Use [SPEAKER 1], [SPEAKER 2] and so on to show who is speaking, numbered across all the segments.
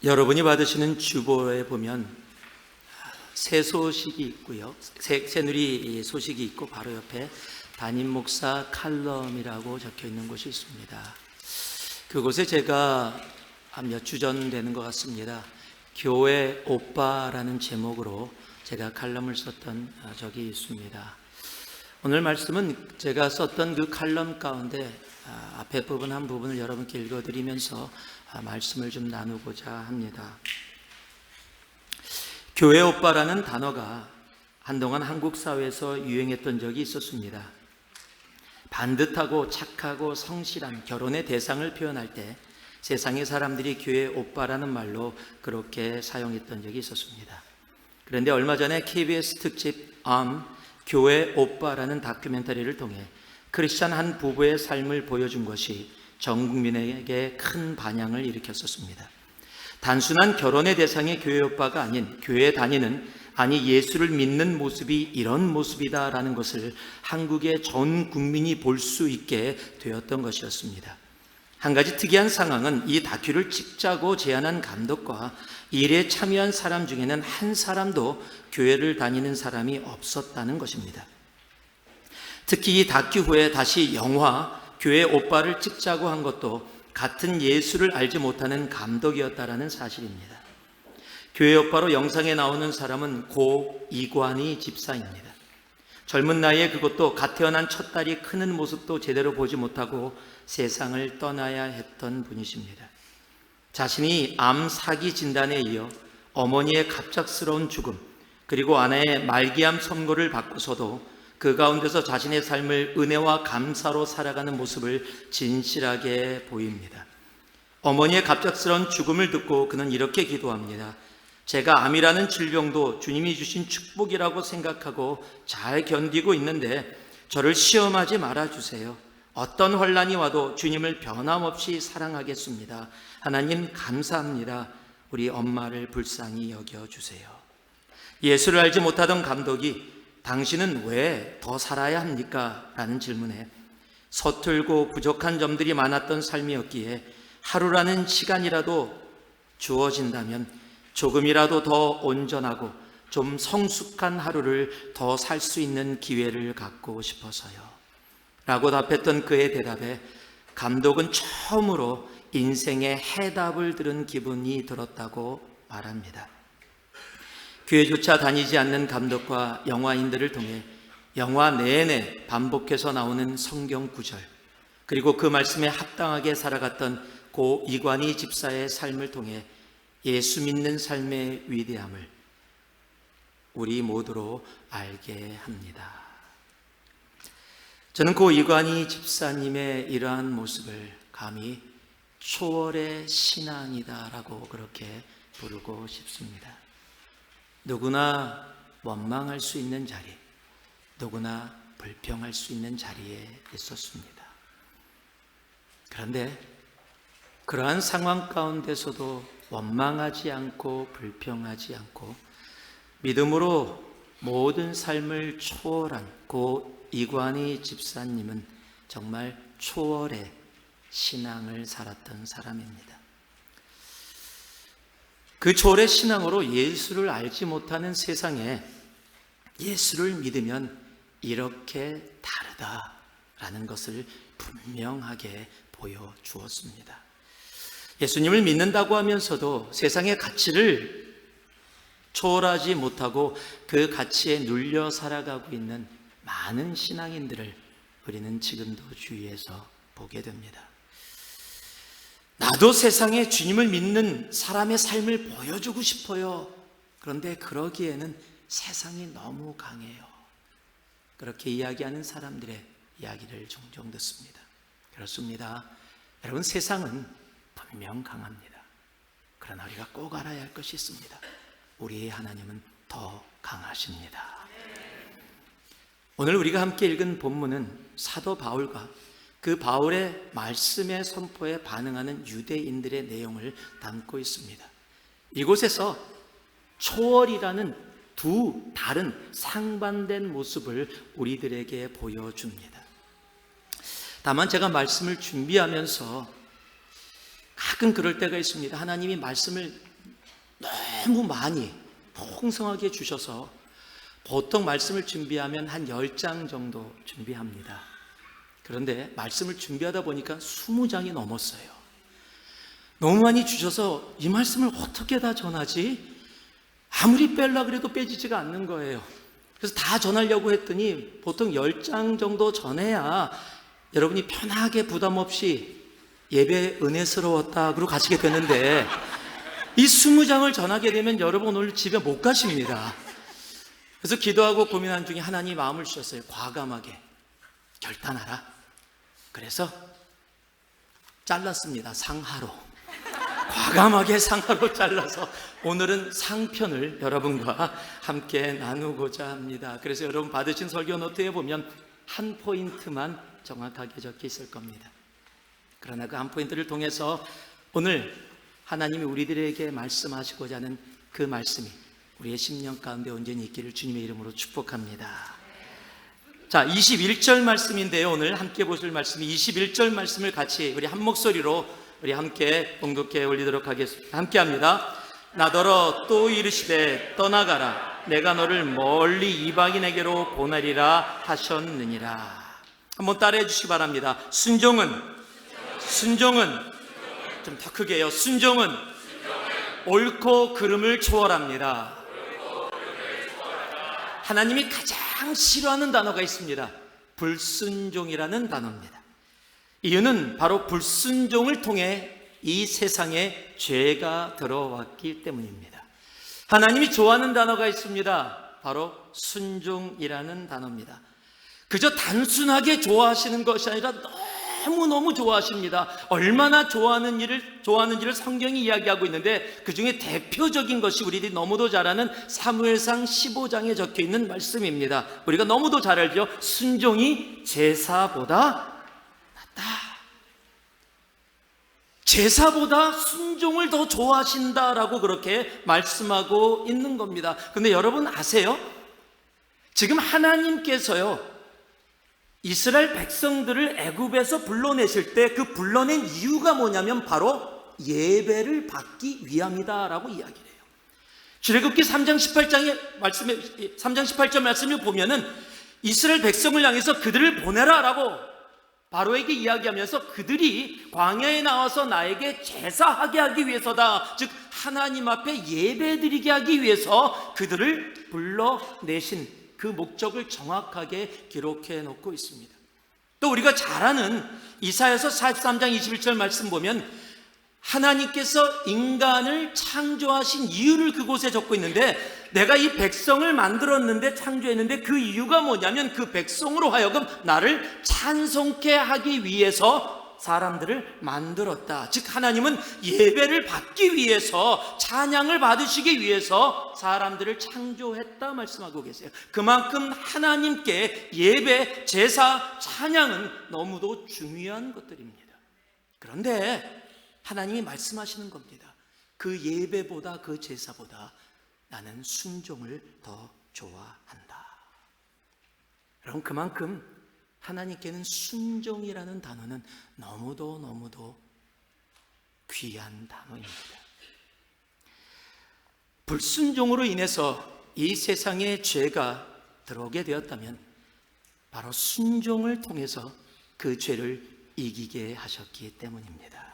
[SPEAKER 1] 여러분이 받으시는 주보에 보면 새 소식이 있고요. 새누리 소식이 있고 바로 옆에 담임 목사 칼럼이라고 적혀 있는 곳이 있습니다. 그곳에 제가 한 몇 주 전 되는 것 같습니다. 교회 오빠라는 제목으로 제가 칼럼을 썼던 적이 있습니다. 오늘 말씀은 제가 썼던 그 칼럼 가운데 앞에 부분 한 부분을 여러분께 읽어드리면서 말씀을 좀 나누고자 합니다. 교회 오빠라는 단어가 한동안 한국 사회에서 유행했던 적이 있었습니다. 반듯하고 착하고 성실한 결혼의 대상을 표현할 때 세상의 사람들이 교회 오빠라는 말로 그렇게 사용했던 적이 있었습니다. 그런데 얼마 전에 KBS 특집 교회 오빠라는 다큐멘터리를 통해 크리스찬 한 부부의 삶을 보여준 것이 전 국민에게 큰 반향을 일으켰었습니다. 단순한 결혼의 대상의 교회 오빠가 아닌 교회에 다니는, 아니 예수를 믿는 모습이 이런 모습이다라는 것을 한국의 전 국민이 볼 수 있게 되었던 것이었습니다. 한 가지 특이한 상황은 이 다큐를 찍자고 제안한 감독과 일에 참여한 사람 중에는 한 사람도 교회를 다니는 사람이 없었다는 것입니다. 특히 이 다큐 후에 다시 영화 교회 오빠를 찍자고 한 것도 같은 예수를 알지 못하는 감독이었다라는 사실입니다. 교회 오빠로 영상에 나오는 사람은 고 이관희 집사입니다. 젊은 나이에 그것도 갓 태어난 첫 딸이 크는 모습도 제대로 보지 못하고 세상을 떠나야 했던 분이십니다. 자신이 암 사기 진단에 이어 어머니의 갑작스러운 죽음, 그리고 아내의 말기암 선고를 받고서도 그 가운데서 자신의 삶을 은혜와 감사로 살아가는 모습을 진실하게 보입니다. 어머니의 갑작스러운 죽음을 듣고 그는 이렇게 기도합니다. 제가 암이라는 질병도 주님이 주신 축복이라고 생각하고 잘 견디고 있는데 저를 시험하지 말아주세요. 어떤 환난이 와도 주님을 변함없이 사랑하겠습니다. 하나님 감사합니다. 우리 엄마를 불쌍히 여겨주세요. 예수를 알지 못하던 감독이 당신은 왜 더 살아야 합니까? 라는 질문에 서툴고 부족한 점들이 많았던 삶이었기에 하루라는 시간이라도 주어진다면 조금이라도 더 온전하고 좀 성숙한 하루를 더 살 수 있는 기회를 갖고 싶어서요 라고 답했던 그의 대답에 감독은 처음으로 인생의 해답을 들은 기분이 들었다고 말합니다. 교회조차 다니지 않는 감독과 영화인들을 통해 영화 내내 반복해서 나오는 성경 구절, 그리고 그 말씀에 합당하게 살아갔던 고 이관희 집사의 삶을 통해 예수 믿는 삶의 위대함을 우리 모두로 알게 합니다. 저는 고 이관희 집사님의 이러한 모습을 감히 초월의 신앙이다라고 그렇게 부르고 싶습니다. 누구나 원망할 수 있는 자리, 누구나 불평할 수 있는 자리에 있었습니다. 그런데 그러한 상황 가운데서도 원망하지 않고 불평하지 않고 믿음으로 모든 삶을 초월한 고 이관희 집사님은 정말 초월의 신앙을 살았던 사람입니다. 그 초월의 신앙으로 예수를 알지 못하는 세상에 예수를 믿으면 이렇게 다르다라는 것을 분명하게 보여주었습니다. 예수님을 믿는다고 하면서도 세상의 가치를 초월하지 못하고 그 가치에 눌려 살아가고 있는 많은 신앙인들을 우리는 지금도 주위에서 보게 됩니다. 나도 세상에 주님을 믿는 사람의 삶을 보여주고 싶어요. 그런데 그러기에는 세상이 너무 강해요. 그렇게 이야기하는 사람들의 이야기를 종종 듣습니다. 그렇습니다. 여러분, 세상은 분명 강합니다. 그러나 우리가 꼭 알아야 할 것이 있습니다. 우리의 하나님은 더 강하십니다. 오늘 우리가 함께 읽은 본문은 사도 바울과 그 바울의 말씀의 선포에 반응하는 유대인들의 내용을 담고 있습니다. 이곳에서 초월이라는 두 다른 상반된 모습을 우리들에게 보여줍니다. 다만 제가 말씀을 준비하면서 가끔 그럴 때가 있습니다. 하나님이 말씀을 너무 많이 풍성하게 주셔서 보통 말씀을 준비하면 한 10장 정도 준비합니다. 그런데 말씀을 준비하다 보니까 20장이 넘었어요. 너무 많이 주셔서 이 말씀을 어떻게 다 전하지? 아무리 빼려고 해도 빼지지가 않는 거예요. 그래서 다 전하려고 했더니 보통 10장 정도 전해야 여러분이 편하게 부담 없이 예배 은혜스러웠다 그러고 가시게 되는데, 이 20장을 전하게 되면 여러분 오늘 집에 못 가십니다. 그래서 기도하고 고민한 중에 하나님이 마음을 주셨어요. 과감하게 결단하라. 그래서 잘랐습니다. 상하로. 과감하게 상하로 잘라서 오늘은 상편을 여러분과 함께 나누고자 합니다. 그래서 여러분 받으신 설교 노트에 보면 한 포인트만 정확하게 적혀 있을 겁니다. 그러나 그 한 포인트를 통해서 오늘 하나님이 우리들에게 말씀하시고자 하는 그 말씀이 우리의 심령 가운데 온전히 있기를 주님의 이름으로 축복합니다. 자, 21절 말씀인데요. 오늘 함께 보실 말씀이 21절 말씀을 같이 우리 한 목소리로 우리 함께 봉독해 올리도록 하겠습니다. 함께 합니다. 나더러 또 이르시되 떠나가라. 내가 너를 멀리 이방인에게로 보내리라 하셨느니라. 한번 따라해 주시기 바랍니다. 순종은 좀 더 크게 해요. 순종은 옳고 그름을 초월합니다. 하나님이 가장 싫어하는 단어가 있습니다. 불순종이라는 단어입니다. 이유는 바로 불순종을 통해 이 세상에 죄가 들어왔기 때문입니다. 하나님이 좋아하는 단어가 있습니다. 바로 순종이라는 단어입니다. 그저 단순하게 좋아하시는 것이 아니라 너무너무 좋아하십니다. 얼마나 좋아하는지를 성경이 이야기하고 있는데, 그 중에 대표적인 것이 우리들이 너무도 잘 아는 사무엘상 15장에 적혀 있는 말씀입니다. 우리가 너무도 잘 알죠. 순종이 제사보다 낫다. 제사보다 순종을 더 좋아하신다라고 그렇게 말씀하고 있는 겁니다. 그런데 여러분 아세요? 지금 하나님께서요, 이스라엘 백성들을 애굽에서 불러내실 때 그 불러낸 이유가 뭐냐면 바로 예배를 받기 위함이다라고 이야기를 해요. 출애굽기 3장 18절 말씀을 보면은 이스라엘 백성을 향해서 그들을 보내라라고 바로에게 이야기하면서 그들이 광야에 나와서 나에게 제사하게 하기 위해서다. 즉 하나님 앞에 예배드리게 하기 위해서 그들을 불러내신 그 목적을 정확하게 기록해 놓고 있습니다. 또 우리가 잘 아는 이사야서 43장 21절 말씀 보면 하나님께서 인간을 창조하신 이유를 그곳에 적고 있는데, 내가 이 백성을 만들었는데, 창조했는데 그 이유가 뭐냐면 그 백성으로 하여금 나를 찬송케 하기 위해서 사람들을 만들었다. 즉 하나님은 예배를 받기 위해서, 찬양을 받으시기 위해서 사람들을 창조했다 말씀하고 계세요. 그만큼 하나님께 예배, 제사, 찬양은 너무도 중요한 것들입니다. 그런데 하나님이 말씀하시는 겁니다. 그 예배보다, 그 제사보다 나는 순종을 더 좋아한다. 여러분, 그만큼 하나님께는 순종이라는 단어는 너무도 귀한 단어입니다. 불순종으로 인해서 이 세상에 죄가 들어오게 되었다면 바로 순종을 통해서 그 죄를 이기게 하셨기 때문입니다.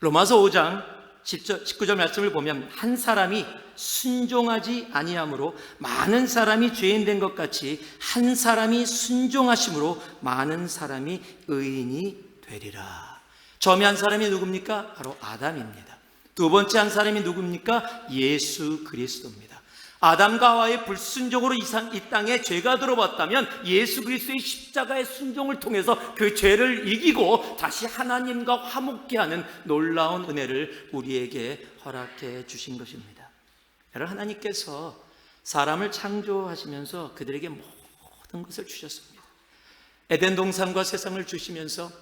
[SPEAKER 1] 로마서 5장 19절 말씀을 보면 한 사람이 순종하지 아니함으로 많은 사람이 죄인 된 것 같이 한 사람이 순종하심으로 많은 사람이 의인이 되리라. 처음에 한 사람이 누굽니까? 바로 아담입니다. 두 번째 한 사람이 누굽니까? 예수 그리스도입니다. 아담과 하와의 불순종으로 이 땅에 죄가 들어왔다면 예수 그리스도의 십자가의 순종을 통해서 그 죄를 이기고 다시 하나님과 화목케 하는 놀라운 은혜를 우리에게 허락해 주신 것입니다. 여러분, 하나님께서 사람을 창조하시면서 그들에게 모든 것을 주셨습니다. 에덴 동산과 세상을 주시면서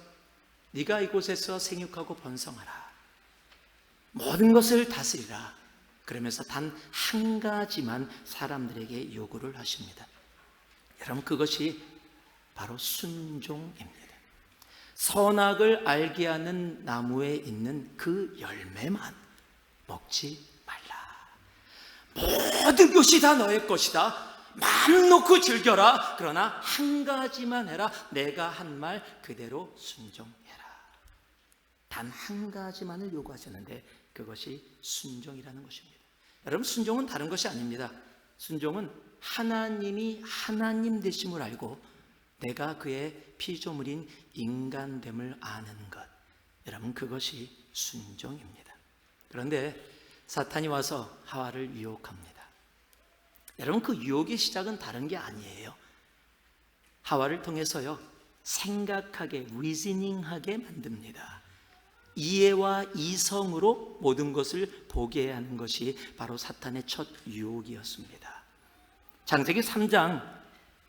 [SPEAKER 1] 네가 이곳에서 생육하고 번성하라, 모든 것을 다스리라, 그러면서 단 한 가지만 사람들에게 요구를 하십니다. 여러분, 그것이 바로 순종입니다. 선악을 알게 하는 나무에 있는 그 열매만 먹지 말라. 모든 것이 다 너의 것이다. 마음 놓고 즐겨라. 그러나 한 가지만 해라. 내가 한 말 그대로 순종해라. 단 한 가지만을 요구하셨는데 그것이 순종이라는 것입니다. 여러분, 순종은 다른 것이 아닙니다. 순종은 하나님이 하나님 되심을 알고 내가 그의 피조물인 인간됨을 아는 것, 여러분, 그것이 순종입니다. 그런데 사탄이 와서 하와를 유혹합니다. 여러분, 그 유혹의 시작은 다른 게 아니에요. 하와를 통해서요, 생각하게, 리즈닝하게 만듭니다. 이해와 이성으로 모든 것을 보게 하는 것이 바로 사탄의 첫 유혹이었습니다. 창세기 3장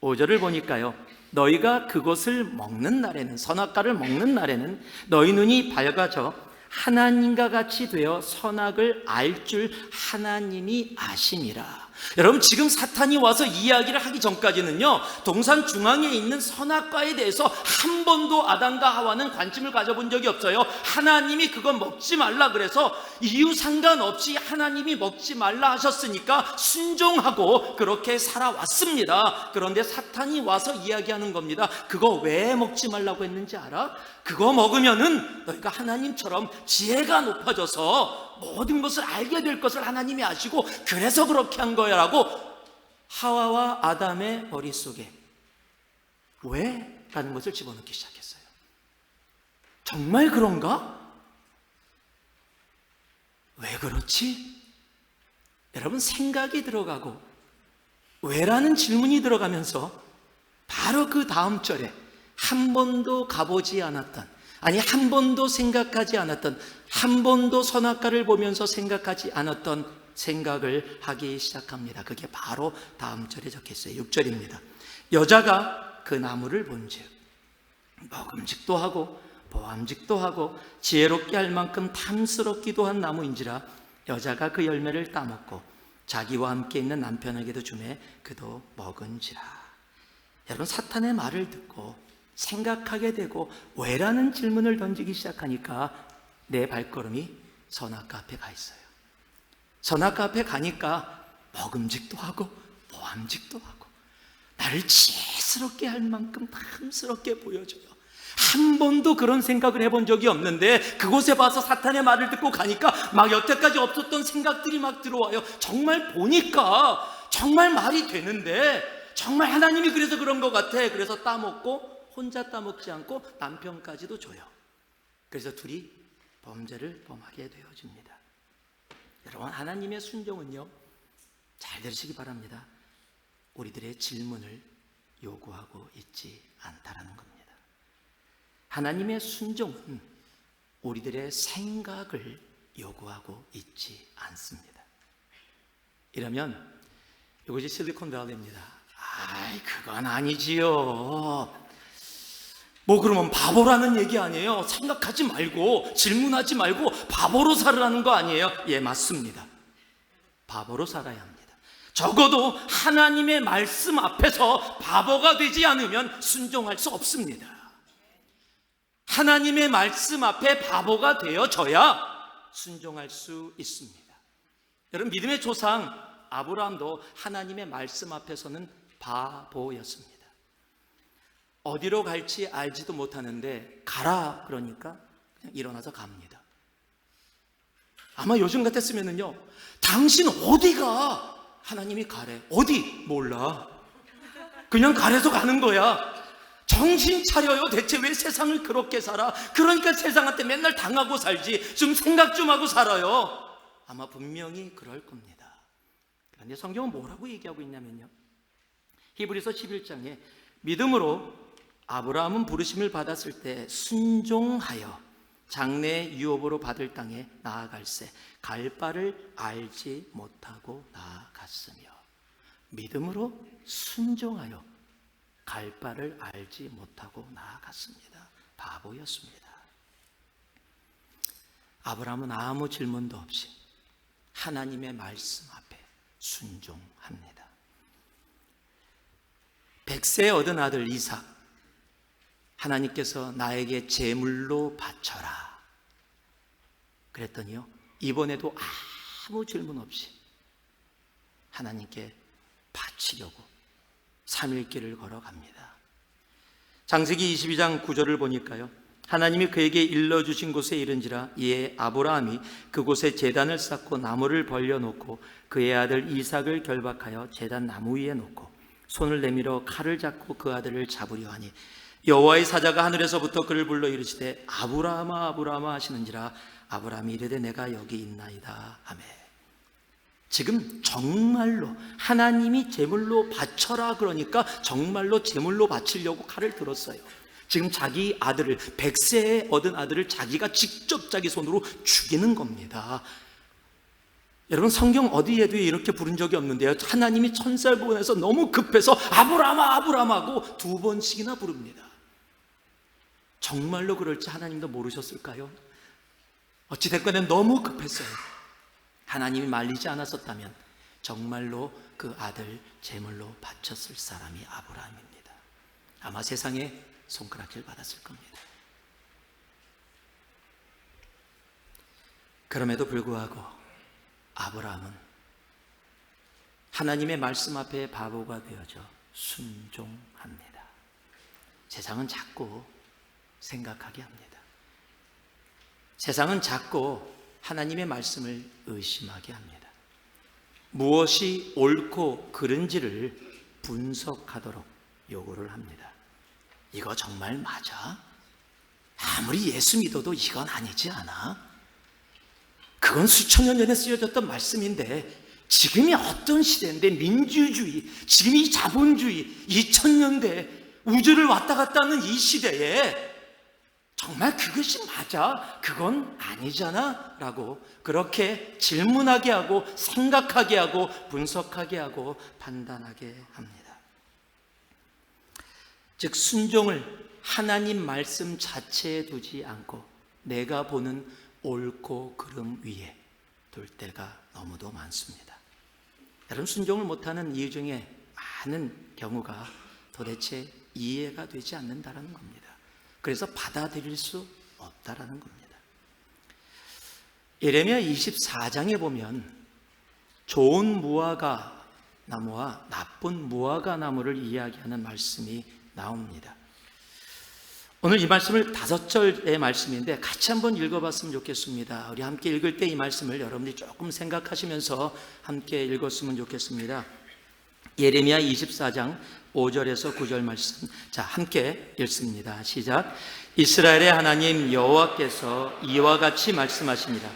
[SPEAKER 1] 5절을 보니까요, 너희가 그것을 먹는 날에는, 선악과를 먹는 날에는 너희 눈이 밝아져 하나님과 같이 되어 선악을 알 줄 하나님이 아심이라. 여러분, 지금 사탄이 와서 이야기를 하기 전까지는요, 동산 중앙에 있는 선악과에 대해서 한 번도 아담과 하와는 관심을 가져본 적이 없어요. 하나님이 그거 먹지 말라 그래서 이유 상관없이 하나님이 먹지 말라 하셨으니까 순종하고 그렇게 살아왔습니다. 그런데 사탄이 와서 이야기하는 겁니다. 그거 왜 먹지 말라고 했는지 알아? 그거 먹으면은 너희가 하나님처럼 지혜가 높아져서 모든 것을 알게 될 것을 하나님이 아시고 그래서 그렇게 한 거야 라고 하와와 아담의 머릿속에 왜? 라는 것을 집어넣기 시작했어요. 정말 그런가? 왜 그렇지? 여러분, 생각이 들어가고 왜라는 질문이 들어가면서 바로 그 다음 절에 한 번도 가보지 않았던, 아니 한 번도 생각하지 않았던, 한 번도 선악과를 보면서 생각하지 않았던 생각을 하기 시작합니다. 그게 바로 다음 절에 적혀있어요. 6절입니다. 여자가 그 나무를 본즉 먹음직도 하고 보암직도 하고 지혜롭게 할 만큼 탐스럽기도 한 나무인지라 여자가 그 열매를 따먹고 자기와 함께 있는 남편에게도 주매 그도 먹은지라. 여러분, 사탄의 말을 듣고 생각하게 되고 왜라는 질문을 던지기 시작하니까 내 발걸음이 선악과 앞에 가 있어요. 선악과 앞에 가니까 먹음직도 하고 보암직도 하고 나를 지혜스럽게 할 만큼 탐스럽게 보여줘요. 한 번도 그런 생각을 해본 적이 없는데 그곳에 봐서 사탄의 말을 듣고 가니까 막 여태까지 없었던 생각들이 막 들어와요. 정말 보니까 정말 말이 되는데 정말 하나님이 그래서 그런 것 같아. 그래서 따먹고 혼자 따먹지 않고 남편까지도 줘요. 그래서 둘이 범죄를 범하게 되어집니다. 여러분, 하나님의 순종은요, 잘 들으시기 바랍니다. 우리들의 질문을 요구하고 있지 않다라는 겁니다. 하나님의 순종은 우리들의 생각을 요구하고 있지 않습니다. 이러면 이것이 실리콘밸리입니다. 아이, 그건 아니지요. 뭐 그러면 바보라는 얘기 아니에요? 생각하지 말고 질문하지 말고 바보로 살으라는 거 아니에요? 예, 맞습니다. 바보로 살아야 합니다. 적어도 하나님의 말씀 앞에서 바보가 되지 않으면 순종할 수 없습니다. 하나님의 말씀 앞에 바보가 되어져야 순종할 수 있습니다. 여러분, 믿음의 조상 아브라함도 하나님의 말씀 앞에서는 바보였습니다. 어디로 갈지 알지도 못하는데 가라 그러니까 그냥 일어나서 갑니다. 아마 요즘 같았으면은요, 당신 어디가? 하나님이 가래. 어디? 몰라. 그냥 가래서 가는 거야. 정신 차려요. 대체 왜 세상을 그렇게 살아? 그러니까 세상한테 맨날 당하고 살지. 좀 생각 좀 하고 살아요. 아마 분명히 그럴 겁니다. 그런데 성경은 뭐라고 얘기하고 있냐면요, 히브리서 11장에 믿음으로 아브라함은 부르심을 받았을 때 순종하여 장래 유업으로 받을 땅에 나아갈새 갈 바를 알지 못하고 나아갔으며, 믿음으로 순종하여 갈 바를 알지 못하고 나아갔습니다. 바보였습니다. 아브라함은 아무 질문도 없이 하나님의 말씀 앞에 순종합니다. 100세 얻은 아들 이삭, 하나님께서 나에게 제물로 바쳐라 그랬더니요, 이번에도 아무 질문 없이 하나님께 바치려고 3일 길을 걸어갑니다. 창세기 22장 9절을 보니까요, 하나님이 그에게 일러주신 곳에 이른지라 이에 아브라함이 그곳에 제단을 쌓고 나무를 벌려놓고 그의 아들 이삭을 결박하여 제단 나무 위에 놓고 손을 내밀어 칼을 잡고 그 아들을 잡으려 하니 여호와의 사자가 하늘에서부터 그를 불러 이르시되 아브라함아 아브라함아 하시는지라 아브라함이 이르되 내가 여기 있나이다 하매. 지금 정말로 하나님이 제물로 바쳐라 그러니까 정말로 제물로 바치려고 칼을 들었어요. 지금 자기 아들을, 100세에 얻은 아들을 자기가 직접 자기 손으로 죽이는 겁니다. 여러분, 성경 어디에도 이렇게 부른 적이 없는데요, 하나님이 천사를 보내서 너무 급해서 아브라함아 아브라함 하고 2번씩이나 부릅니다. 정말로 그럴지 하나님도 모르셨을까요? 어찌됐건 너무 급했어요. 하나님이 말리지 않았었다면 정말로 그 아들 제물로 바쳤을 사람이 아브라함입니다. 아마 세상에 손가락질 받았을 겁니다. 그럼에도 불구하고 아브라함은 하나님의 말씀 앞에 바보가 되어져 순종합니다. 세상은 자꾸 생각하게 합니다. 세상은 자꾸 하나님의 말씀을 의심하게 합니다. 무엇이 옳고 그른지를 분석하도록 요구를 합니다. 이거 정말 맞아? 아무리 예수 믿어도 이건 아니지 않아? 그건 수천 년 전에 쓰여졌던 말씀인데 지금이 어떤 시대인데, 민주주의, 지금이 자본주의, 2000년대 우주를 왔다 갔다 하는 이 시대에 정말 그것이 맞아? 그건 아니잖아? 라고 그렇게 질문하게 하고 생각하게 하고 분석하게 하고 판단하게 합니다. 즉 순종을 하나님 말씀 자체에 두지 않고 내가 보는 옳고 그름 위에 둘 때가 너무도 많습니다. 여러분, 순종을 못하는 이유 중에 많은 경우가 도대체 이해가 되지 않는다는 겁니다. 그래서 받아들일 수 없다라는 겁니다. 예레미야 24장에 보면 좋은 무화과 나무와 나쁜 무화과 나무를 이야기하는 말씀이 나옵니다. 오늘 이 말씀을 5절의 말씀인데 같이 한번 읽어봤으면 좋겠습니다. 우리 함께 읽을 때 이 말씀을 여러분들이 조금 생각하시면서 함께 읽었으면 좋겠습니다. 예레미야 24장 5절에서 9절 말씀, 자 함께 읽습니다. 시작. 이스라엘의 하나님 여호와께서 이와 같이 말씀하십니다.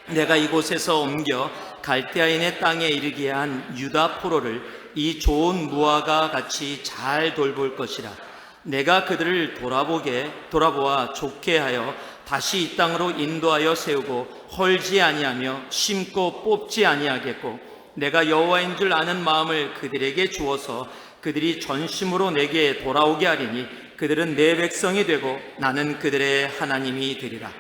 [SPEAKER 1] 내가 이곳에서 옮겨 갈대아인의 땅에 이르게 한 유다 포로를 이 좋은 무화과 같이 잘 돌볼 것이라. 내가 그들을 돌아보아 좋게 하여 다시 이 땅으로 인도하여 세우고 헐지 아니하며 심고 뽑지 아니하겠고, 내가 여호와인 줄 아는 마음을 그들에게 주어서 그들이 전심으로 내게 돌아오게 하리니 그들은 내 백성이 되고 나는 그들의 하나님이 되리라.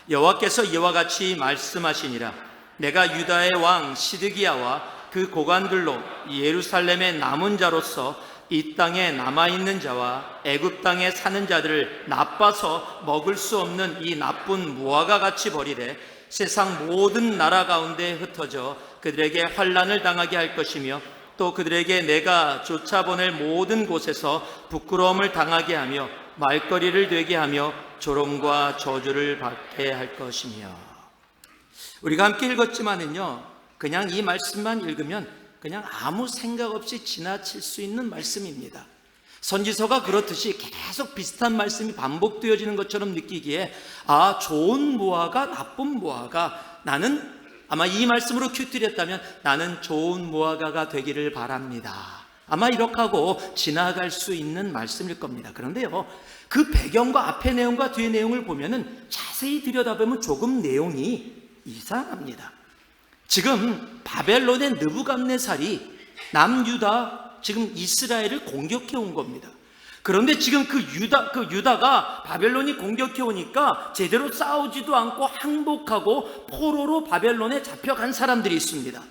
[SPEAKER 1] 여호와께서 이와 같이 말씀하시니라. 내가 유다의 왕 시드기야와 그 고관들로 예루살렘의 남은 자로서 이 땅에 남아있는 자와 애굽 땅에 사는 자들을 나빠서 먹을 수 없는 이 나쁜 무화과 같이 버리되 세상 모든 나라 가운데 흩어져 그들에게 환난을 당하게 할 것이며, 또 그들에게 내가 쫓아보낼 모든 곳에서 부끄러움을 당하게 하며 말거리를 되게 하며 조롱과 저주를 받게 할 것이며. 우리가 함께 읽었지만은요, 그냥 이 말씀만 읽으면 그냥 아무 생각 없이 지나칠 수 있는 말씀입니다. 선지서가 그렇듯이 계속 비슷한 말씀이 반복되어지는 것처럼 느끼기에 아, 좋은 무화과 나쁜 무화과, 나는 아마 이 말씀으로 큐트렸다면 나는 좋은 무화과가 되기를 바랍니다, 아마 이렇게 하고 지나갈 수 있는 말씀일 겁니다. 그런데요, 그 배경과 앞의 내용과 뒤의 내용을 보면은 자세히 들여다보면 조금 내용이 이상합니다. 지금 바벨론의 느부갓네살이 남유다, 지금 이스라엘을 공격해 온 겁니다. 그런데 지금 그 유다가 바벨론이 공격해 오니까 제대로 싸우지도 않고 항복하고 포로로 바벨론에 잡혀간 사람들이 있습니다.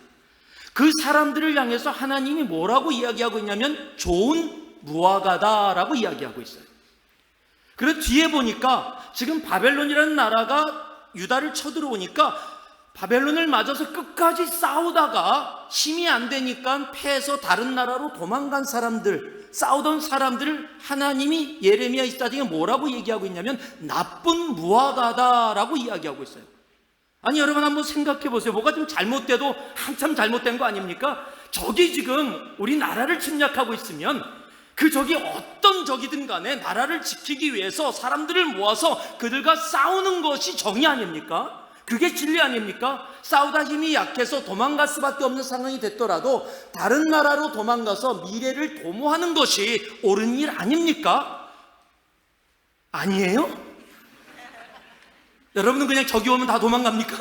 [SPEAKER 1] 그 사람들을 향해서 하나님이 뭐라고 이야기하고 있냐면 좋은 무화과다라고 이야기하고 있어요. 그리고 뒤에 보니까 지금 바벨론이라는 나라가 유다를 쳐들어오니까 바벨론을 맞아서 끝까지 싸우다가 힘이 안 되니까 패해서 다른 나라로 도망간 사람들, 싸우던 사람들을 하나님이 예레미야 24장에 뭐라고 얘기하고 있냐면 나쁜 무화과다라고 이야기하고 있어요. 아니 여러분 한번 생각해 보세요. 뭐가 좀 잘못돼도 한참 잘못된 거 아닙니까? 적이 지금 우리 나라를 침략하고 있으면 그 적이 어떤 적이든 간에 나라를 지키기 위해서 사람들을 모아서 그들과 싸우는 것이 정의 아닙니까? 그게 진리 아닙니까? 싸우다 힘이 약해서 도망갈 수밖에 없는 상황이 됐더라도 다른 나라로 도망가서 미래를 도모하는 것이 옳은 일 아닙니까? 아니에요? 여러분은 그냥 적이 오면 다 도망갑니까?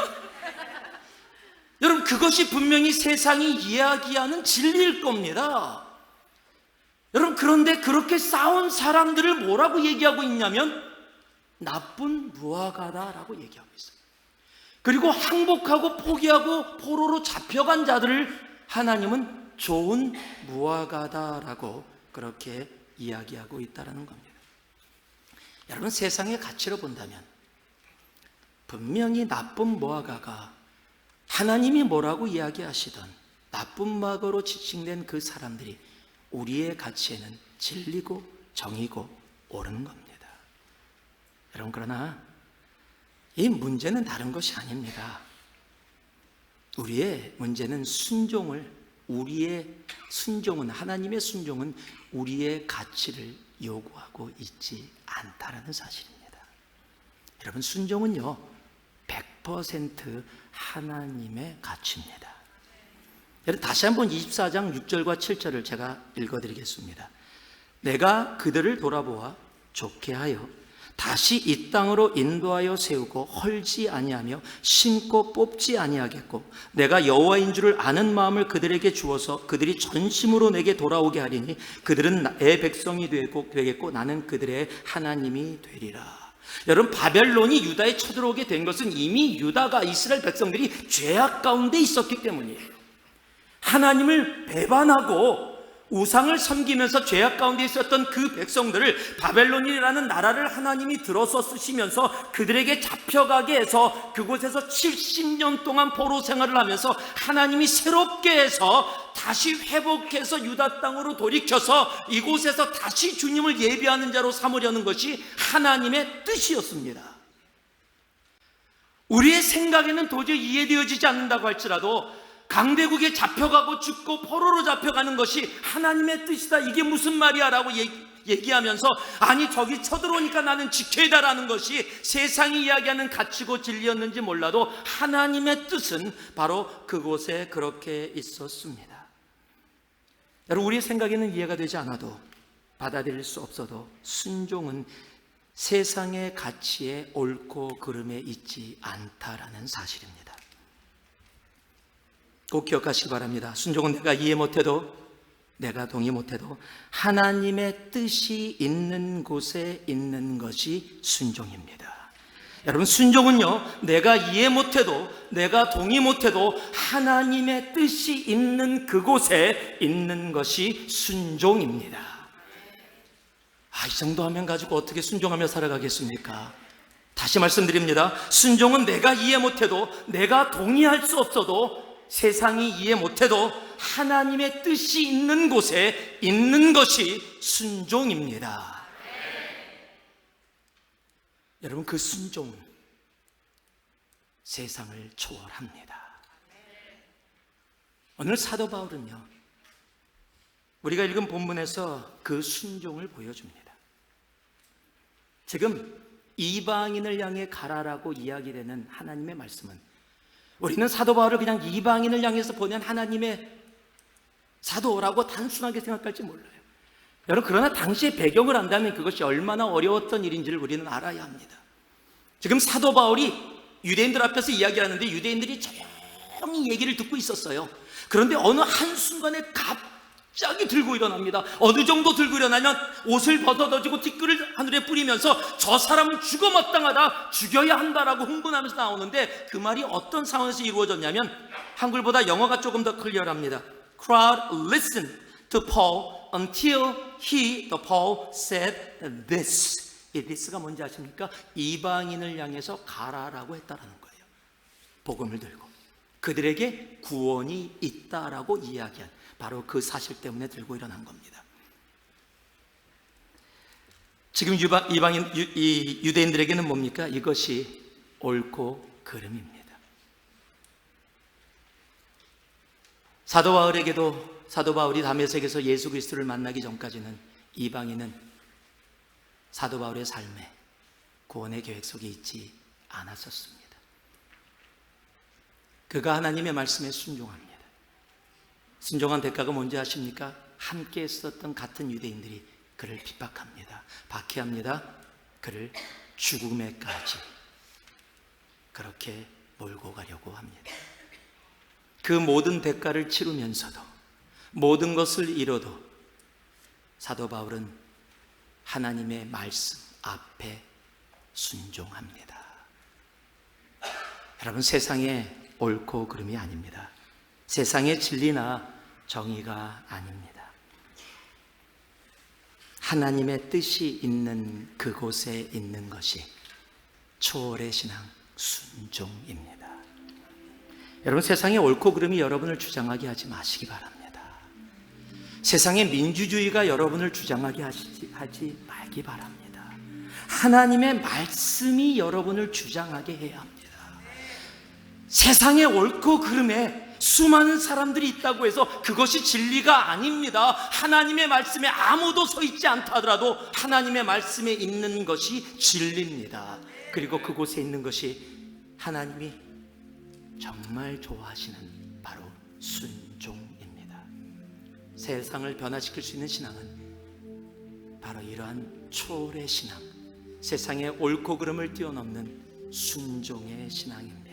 [SPEAKER 1] 여러분 그것이 분명히 세상이 이야기하는 진리일 겁니다. 여러분 그런데 그렇게 싸운 사람들을 뭐라고 얘기하고 있냐면 나쁜 무화과다라고 얘기하고 있어요. 그리고 항복하고 포기하고 포로로 잡혀간 자들을 하나님은 좋은 무화과다라고 그렇게 이야기하고 있다는 겁니다. 여러분 세상의 가치로 본다면 분명히 나쁜 무화과가 하나님이 뭐라고 이야기하시던 나쁜 무화과로 지칭된 그 사람들이 우리의 가치에는 진리고 정의고 옳은 겁니다. 여러분 그러나 이 문제는 다른 것이 아닙니다. 우리의 문제는 우리의 순종은 하나님의 순종은 우리의 가치를 요구하고 있지 않다라는 사실입니다. 여러분 순종은요 100% 하나님의 가치입니다. 여러분 다시 한번 24장 6절과 7절을 제가 읽어드리겠습니다. 내가 그들을 돌아보아 좋게 하여 다시 이 땅으로 인도하여 세우고 헐지 아니하며 심고 뽑지 아니하겠고 내가 여호와인 줄을 아는 마음을 그들에게 주어서 그들이 전심으로 내게 돌아오게 하리니 그들은 내 백성이 되겠고 나는 그들의 하나님이 되리라. 여러분 바벨론이 유다에 쳐들어오게 된 것은 이미 유다가 이스라엘 백성들이 죄악 가운데 있었기 때문이에요. 하나님을 배반하고 우상을 섬기면서 죄악 가운데 있었던 그 백성들을 바벨론이라는 나라를 하나님이 들어서 쓰시면서 그들에게 잡혀가게 해서 그곳에서 70년 동안 포로 생활을 하면서 하나님이 새롭게 해서 다시 회복해서 유다 땅으로 돌이켜서 이곳에서 다시 주님을 예배하는 자로 삼으려는 것이 하나님의 뜻이었습니다. 우리의 생각에는 도저히 이해되어지지 않는다고 할지라도 강대국에 잡혀가고 죽고 포로로 잡혀가는 것이 하나님의 뜻이다. 이게 무슨 말이야 라고 얘기하면서 아니 저기 쳐들어오니까 나는 지켜야 다라는 것이 세상이 이야기하는 가치고 진리였는지 몰라도 하나님의 뜻은 바로 그곳에 그렇게 있었습니다. 여러분 우리의 생각에는 이해가 되지 않아도 받아들일 수 없어도 순종은 세상의 가치에 옳고 그름에 있지 않다라는 사실입니다. 꼭 기억하시기 바랍니다. 순종은 내가 이해 못해도 내가 동의 못해도 하나님의 뜻이 있는 곳에 있는 것이 순종입니다. 여러분 순종은요 내가 이해 못해도 내가 동의 못해도 하나님의 뜻이 있는 그곳에 있는 것이 순종입니다. 이 정도 하면 가지고 어떻게 순종하며 살아가겠습니까? 다시 말씀드립니다. 순종은 내가 이해 못해도 내가 동의할 수 없어도 세상이 이해 못해도 하나님의 뜻이 있는 곳에 있는 것이 순종입니다. 여러분 그 순종은 세상을 초월합니다. 오늘 사도 바울은요 우리가 읽은 본문에서 그 순종을 보여줍니다. 지금 이방인을 향해 가라라고 이야기되는 하나님의 말씀은 우리는 사도 바울을 그냥 이방인을 향해서 보낸 하나님의 사도라고 단순하게 생각할지 몰라요. 여러분 그러나 당시의 배경을 안다면 그것이 얼마나 어려웠던 일인지를 우리는 알아야 합니다. 지금 사도 바울이 유대인들 앞에서 이야기하는데 유대인들이 조용히 얘기를 듣고 있었어요. 그런데 어느 한순간에 갑자기 들고 일어납니다. 어느 정도 들고 일어나면 옷을 벗어던지고 티끌을 하늘에 뿌리면서 저 사람은 죽어 마땅하다, 죽여야 한다라고 흥분하면서 나오는데 그 말이 어떤 상황에서 이루어졌냐면 한글보다 영어가 조금 더 클리어합니다. Crowd listened to Paul until Paul said this. 이 this가 뭔지 아십니까? 이방인을 향해서 가라라고 했다라는 거예요. 복음을 들고 그들에게 구원이 있다라고 이야기한 바로 그 사실 때문에 들고 일어난 겁니다. 지금 유대인들에게는 뭡니까? 이것이 옳고 그름입니다. 사도 바울이 다메섹에서 예수 그리스도를 만나기 전까지는 이방인은 사도 바울의 삶에 구원의 계획 속에 있지 않았었습니다. 그가 하나님의 말씀에 순종합니다. 순종한 대가가 뭔지 아십니까? 함께 있었던 같은 유대인들이 그를 핍박합니다. 박해합니다. 그를 죽음에까지 그렇게 몰고 가려고 합니다. 그 모든 대가를 치르면서도 모든 것을 이뤄도 사도 바울은 하나님의 말씀 앞에 순종합니다. 여러분, 세상에 옳고 그름이 아닙니다. 세상의 진리나 정의가 아닙니다. 하나님의 뜻이 있는 그곳에 있는 것이 초월의 신앙, 순종입니다. 여러분, 세상의 옳고 그름이 여러분을 주장하게 하지 마시기 바랍니다. 세상의 민주주의가 여러분을 주장하게 하지 말기 바랍니다. 하나님의 말씀이 여러분을 주장하게 해야 합니다. 세상의 옳고 그름에 수많은 사람들이 있다고 해서 그것이 진리가 아닙니다. 하나님의 말씀에 아무도 서 있지 않다 하더라도 하나님의 말씀에 있는 것이 진리입니다. 그리고 그곳에 있는 것이 하나님이 정말 좋아하시는 바로 순종입니다. 세상을 변화시킬 수 있는 신앙은 바로 이러한 초월의 신앙, 세상의 옳고 그름을 뛰어넘는 순종의 신앙입니다.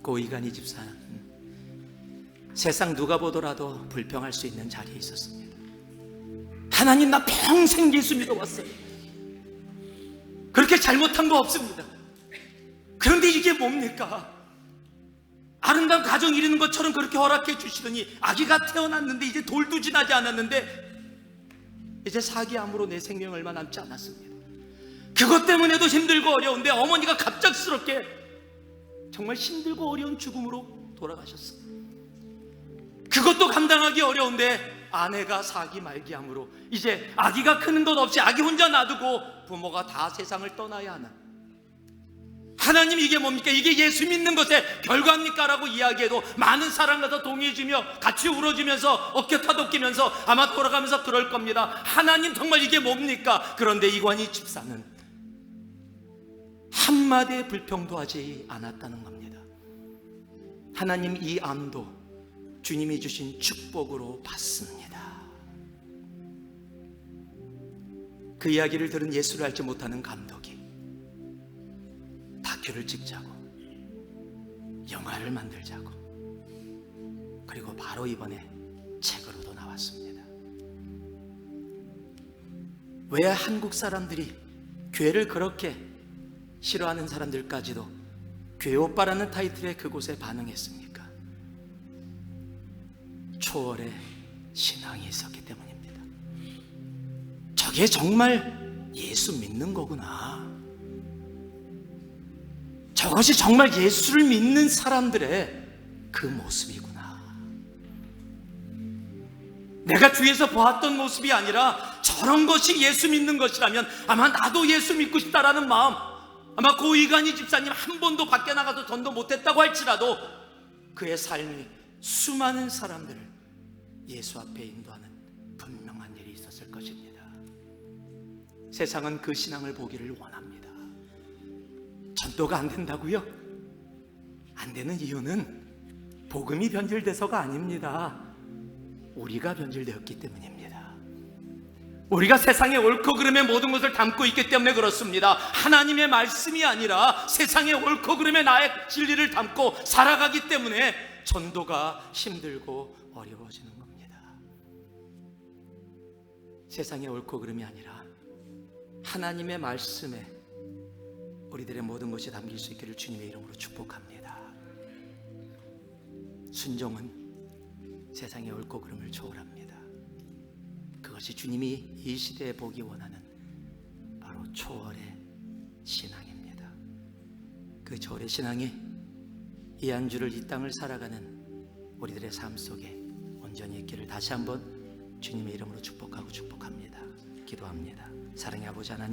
[SPEAKER 1] 고 이간희 집사는 세상 누가 보더라도 불평할 수 있는 자리에 있었습니다. 하나님, 나 평생 예수 믿어왔어요. 그렇게 잘못한 거 없습니다. 그런데 이게 뭡니까? 아름다운 가정 이루는 것처럼 그렇게 허락해 주시더니 아기가 태어났는데 이제 돌도 지나지 않았는데 이제 사기암으로 내 생명 얼마 남지 않았습니다. 그것 때문에도 힘들고 어려운데 어머니가 갑작스럽게 정말 힘들고 어려운 죽음으로 돌아가셨어요. 그것도 감당하기 어려운데 아내가 사기 말기암으로 이제 아기가 크는 것 없이 아기 혼자 놔두고 부모가 다 세상을 떠나야 하는, 하나님 이게 뭡니까? 이게 예수 믿는 것의 결과입니까? 라고 이야기해도 많은 사람과 동의해주며 같이 울어주면서 어깨 타독기면서 아마 돌아가면서 그럴 겁니다. 하나님 정말 이게 뭡니까? 그런데 이관희 집사는 한마디의 불평도 하지 않았다는 겁니다. 하나님, 이 암도 주님이 주신 축복으로 받습니다. 그 이야기를 들은 예수를 알지 못하는 감독이 다큐를 찍자고, 영화를 만들자고, 그리고 바로 이번에 책으로도 나왔습니다. 왜 한국 사람들이 교회를 그렇게 싫어하는 사람들까지도 교회 오빠라는 타이틀에 그곳에 반응했습니까? 초월의 신앙이 있었기 때문입니다. 저게 정말 예수 믿는 거구나. 저것이 정말 예수를 믿는 사람들의 그 모습이구나. 내가 주위에서 보았던 모습이 아니라 저런 것이 예수 믿는 것이라면 아마 나도 예수 믿고 싶다라는 마음, 아마 고 이간희 집사님 한 번도 밖에 나가서 전도 못했다고 할지라도 그의 삶이 수많은 사람들을 예수 앞에 인도하는 분명한 일이 있었을 것입니다. 세상은 그 신앙을 보기를 원합니다. 전도가 안 된다고요? 안 되는 이유는 복음이 변질돼서가 아닙니다. 우리가 변질되었기 때문입니다. 우리가 세상의 옳고 그름의 모든 것을 담고 있기 때문에 그렇습니다. 하나님의 말씀이 아니라 세상의 옳고 그름의 나의 진리를 담고 살아가기 때문에 전도가 힘들고 어려워지는 겁니다. 세상의 옳고 그름이 아니라 하나님의 말씀에 우리들의 모든 것이 담길 수 있기를 주님의 이름으로 축복합니다. 순종은 세상의 옳고 그름을 초월합니다. 그것이 주님이 이 시대에 보기 원하는 바로 초월의 신앙입니다. 그 절의 신앙이 이 한 주를 이 땅을 살아가는 우리들의 삶 속에 온전히 있기를 다시 한번 주님의 이름으로 축복하고 축복합니다. 기도합니다. 사랑의 아버지 하나님,